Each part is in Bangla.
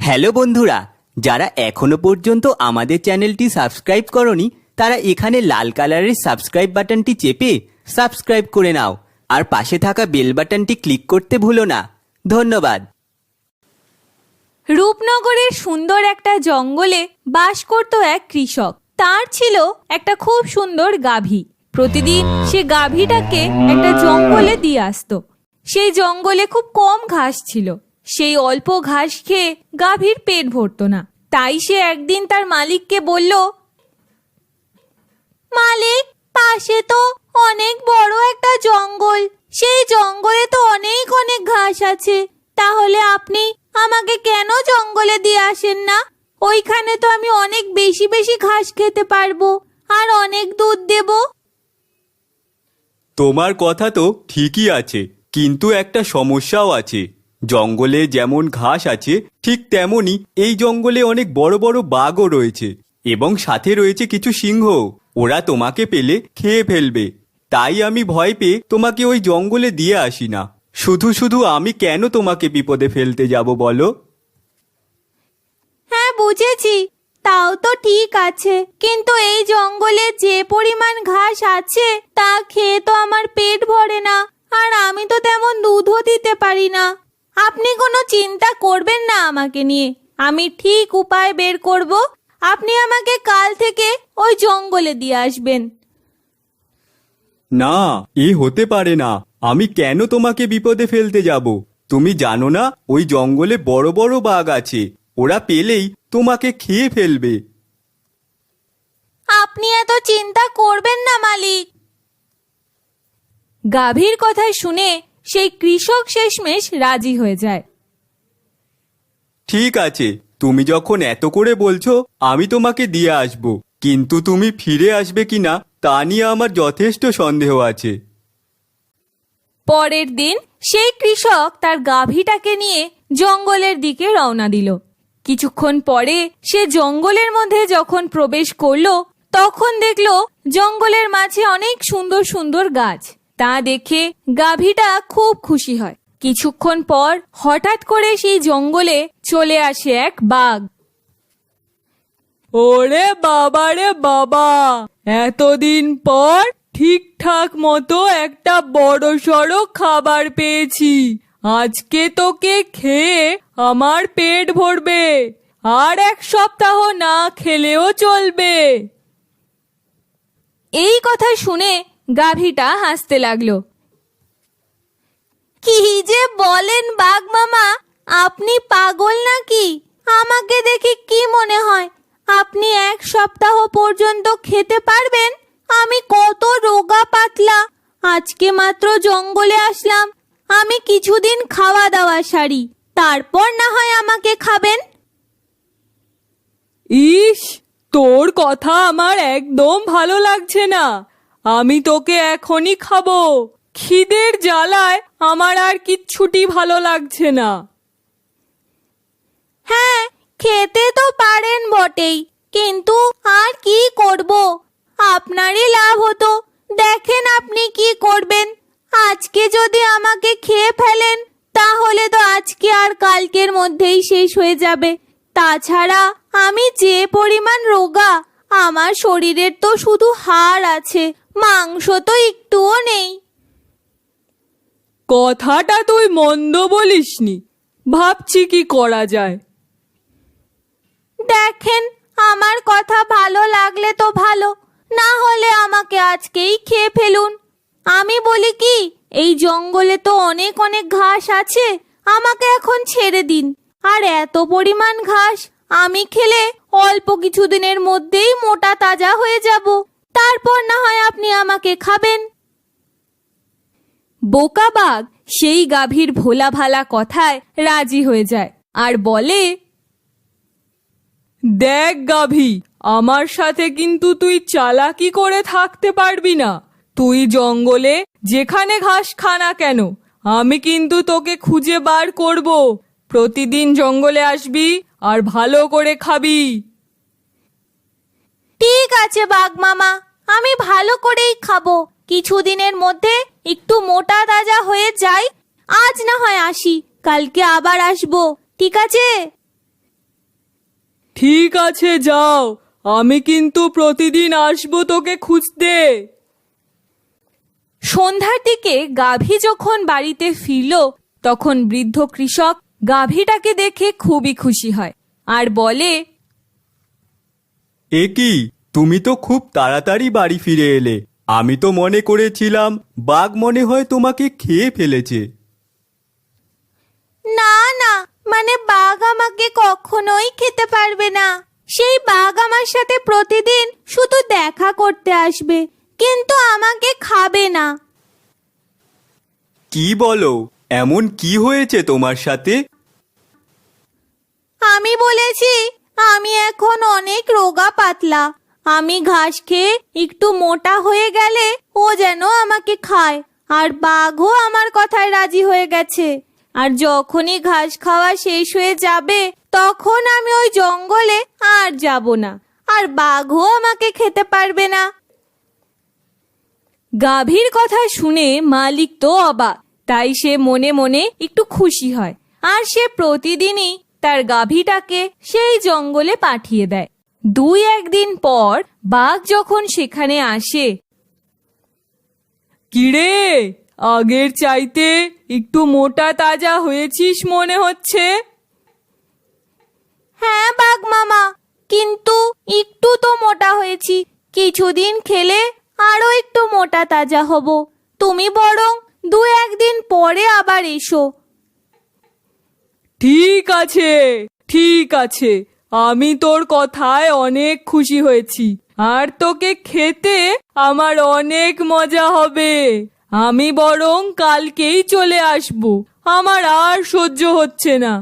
হ্যালো বন্ধুরা, যারা এখনো পর্যন্ত আমাদের চ্যানেলটি সাবস্ক্রাইব করনি তারা এখানে লাল কালারের সাবস্ক্রাইব বাটনটি চেপে সাবস্ক্রাইব করে নাও আর পাশে থাকা বেল বাটনটি ক্লিক করতে ভুলো না। ধন্যবাদ। রূপনগরের সুন্দর একটা জঙ্গলে বাস করত এক কৃষক। তার ছিল একটা খুব সুন্দর গাভী। প্রতিদিন সে গাভীটাকে একটা জঙ্গলে দিয়ে আসতো। সেই জঙ্গলে খুব কম ঘাস ছিল। সেই অল্প ঘাস খেয়ে গাভীর পেট ভরতো না। তাই সে একদিন তার মালিককে বলল, মালিক, পাশে তো অনেক বড় একটা জঙ্গল, সেই জঙ্গলে তো অনেক অনেক ঘাস আছে, তাহলে আপনি আমাকে কেন জঙ্গলে দিয়ে আসেন না? ওইখানে তো আমি অনেক বেশি বেশি ঘাস খেতে পারবো আর অনেক দুধ দেব। তোমার কথা তো ঠিকই আছে, কিন্তু একটা সমস্যাও আছে। জঙ্গলে যেমন ঘাস আছে ঠিক তেমনি এই জঙ্গলে অনেক বড় বড় বাঘও রয়েছে এবং সাথে রয়েছে কিছু সিংহ। ওরা তোমাকে পেলে খেয়ে ফেলবে। তাই আমি ভয় পেয়ে তোমাকে ওই জঙ্গলে দিয়ে আসি না। শুধু শুধু আমি কেন তোমাকে বিপদে ফেলতে যাব বলো? হ্যাঁ, বুঝেছি, তাও তো ঠিক আছে, কিন্তু এই জঙ্গলে যে পরিমাণ ঘাস আছে তা খেয়ে তো আমার পেট ভরে না, আর আমি তো তেমন দুধও দিতে পারি না। আপনি কোনো চিন্তা করবেন না আমাকে নিয়ে, আমি ঠিক উপায় বের করব। আপনি আমাকে কাল থেকে ওই জঙ্গলে দিয়ে আসবেন। না, এ হতে পারে না। আমি কেন তোমাকে বিপদে ফেলতে যাব? তুমি জানো না ওই জঙ্গলে বড় বড় বাঘ আছে, ওরা পেলেই তোমাকে খেয়ে ফেলবে। আপনি এত চিন্তা করবেন না মালিক। গাভীর কথা শুনে সেই কৃষক শেষমেশ রাজি হয়ে যায়। ঠিক আছে, তুমি যখন এত করে বলছো আমি তোমাকে দিয়ে আসব, কিন্তু তুমি ফিরে আসবে কিনা তা নিয়ে আমার যথেষ্ট সন্দেহ আছে। পরের দিন সেই কৃষক তার গাভীটাকে নিয়ে জঙ্গলের দিকে রওনা দিল। কিছুক্ষণ পরে সে জঙ্গলের মধ্যে যখন প্রবেশ করলো তখন দেখলো জঙ্গলের মাঝে অনেক সুন্দর সুন্দর গাছ। তা দেখে গাভীটা খুব খুশি হয়। কিছুক্ষণ পর হঠাৎ করে সেই জঙ্গলে চলে আসে এক বাঘ। ওরে বাবা রে বাবা, এতদিন পর ঠিকঠাক মতো একটা বড় সড়ো খাবার পেয়েছি। আজকে তোকে খেয়ে আমার পেট ভরবে, আর এক সপ্তাহ না খেলেও চলবে। এই কথা শুনে গাভীটা হাসতে লাগলো। কি যে বলেন বাঘ মামা, আপনি পাগল নাকি? আমাকে দেখে কি মনে হয় আপনি এক সপ্তাহ পর্যন্ত খেতে পারবেন? আমি কত রোগা পাতলা, আজকে মাত্র জঙ্গলে আসলাম, আমি কিছুদিন খাওয়া দাওয়া সারি, তারপর না হয় আমাকে খাবেন। ইস, তোর কথা আমার একদম ভালো লাগছে না। আমি তোকে এখনই খাবো। খিদের জ্বালায় আমার আর কিচ্ছুটি ভালো লাগছে না। হ্যাঁ, খেতে তো পারেন বটেই, কিন্তু আর কি করব? আপনারই লাভ হতো। দেখেন আপনি কি করবেন। আজকে যদি আমাকে খেয়ে ফেলেন তাহলে তো আজকে আর কালকের মধ্যেই শেষ হয়ে যাবে। তাছাড়া আমি যে পরিমাণ রোগা, আমার শরীরের তো শুধু হাড় আছে, মাংস তো একটুও নেই। কথাটা তুই মন্দ বলিসনি, ভাবছি কি করা যায়। দেখেন, আমার কথা ভালো লাগলে তো ভালো, না হলে আমাকে আজকেই খেয়ে ফেলুন। আমি বলি কি, এই জঙ্গলে তো অনেক অনেক ঘাস আছে, আমাকে এখন ছেড়ে দিন। আর এত পরিমাণ ঘাস আমি খেলে অল্প কিছুদিনের মধ্যেই মোটা তাজা হয়ে যাব, তারপর না হয় আপনি আমাকে খাবেন। বোকা বাঘ সেই গাভীর ভোলা ভালা কথায় রাজি হয়ে যায় আর বলে, দেখ গাভী, আমার সাথে কিন্তু তুই চালাকি করে থাকতে পারবি না। তুই জঙ্গলে যেখানে ঘাস খা না কেন, আমি কিন্তু তোকে খুঁজে বার করব। প্রতিদিন জঙ্গলে আসবি আর ভালো করে খাবি। ঠিক আছে বাঘ মামা, আমি ভালো করেই খাবো। কিছুদিনের মধ্যে একটু মোটা তাজা হয়ে যাই, আজ না হয় আসি, কালকে আবার আসবো, ঠিক আছে? ঠিক আছে যাও, আমি কিন্তু প্রতিদিন আসবো তোকে খুঁজতে। সন্ধ্যার দিকে গাভী যখন বাড়িতে ফিরল তখন বৃদ্ধ কৃষক গাভীটাকে দেখে খুবই খুশি হয় আর বলে, এ কি, তুমি তো খুব তাড়াতাড়ি বাড়ি ফিরে এলে। আমি তো মনে করেছিলাম বাঘ মনে হয় তোমাকে খেয়ে ফেলেছে। না না, মানে বাঘ আমাকে কখনোই খেতে পারবে না। সেই বাঘ আমার সাথে প্রতিদিন শুধু দেখা করতে আসবে, কিন্তু আমাকে খাবে না। কি বলো, এমন কি হয়েছে তোমার সাথে? আমি বলেছি আমি এখন অনেক রোগা পাতলা। আমি ঘাস খেয়ে একটু মোটা হয়ে গেলে ও যেন আমাকে খায়, আর বাঘও আমার কথায় রাজি হয়ে গেছে। আর যখনই ঘাস খাওয়া শেষ হয়ে যাবে তখন আমি ওই জঙ্গলে আর যাব না, আর বাঘও আমাকে খেতে পারবে না। গাভীর কথা শুনে মালিক তো অবাক, তাই সে মনে মনে একটু খুশি হয় আর সে প্রতিদিনই তার গাভীটাকে সেই জঙ্গলে পাঠিয়ে দেয়। 2-1 দিন পর বাঘ যখন সেখানে আসে, কিরে, আগের চাইতে একটু মোটা তাজা হয়েছিস মনে হচ্ছে। হ্যাঁ বাঘ মামা, কিন্তু একটু তো মোটা হয়েছি। কিছুদিন খেলে আরো একটু মোটা তাজা হব। তুমি বরং 2-1 দিন পরে আবার এসো। ঠিক আছে, ঠিক আছে, আমি তোর কথায় অনেক খুশি হয়েছি, আর তোকে খেতে আমার অনেক মজা হবে। আমি বরং কালকেই চলে আসব, আমার আর সহ্য হচ্ছে না।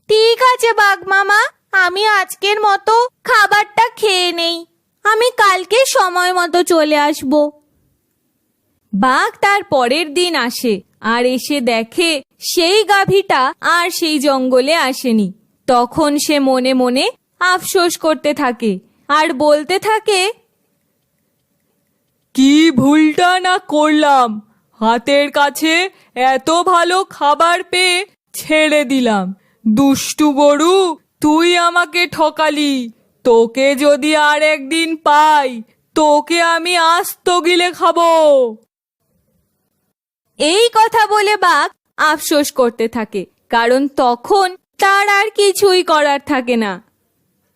ঠিক আছে বাঘ মামা, আমি আজকের মতো খাবারটা খেয়ে নেই। আমি কালকে সময় মতো চলে আসব। বাঘ তার পরের দিন আসে আর এসে দেখে সেই গাভীটা আর সেই জঙ্গলে আসেনি। তখন সে মনে মনে আফসোস করতে থাকে আর বলতে থাকে, কি ভুলটা না করলাম, হাতের কাছে এত ভালো খাবার পেয়ে ছেড়ে দিলাম। দুষ্টু গরু, তুই আমাকে ঠকালি। তোকে যদি আর একদিন পাই, তোকে আমি আস্ত গিলে খাবো। এই কথা বলে বাঘ আফসোস করতে থাকে, কারণ তখন তার আর কিছুই করার থাকে না।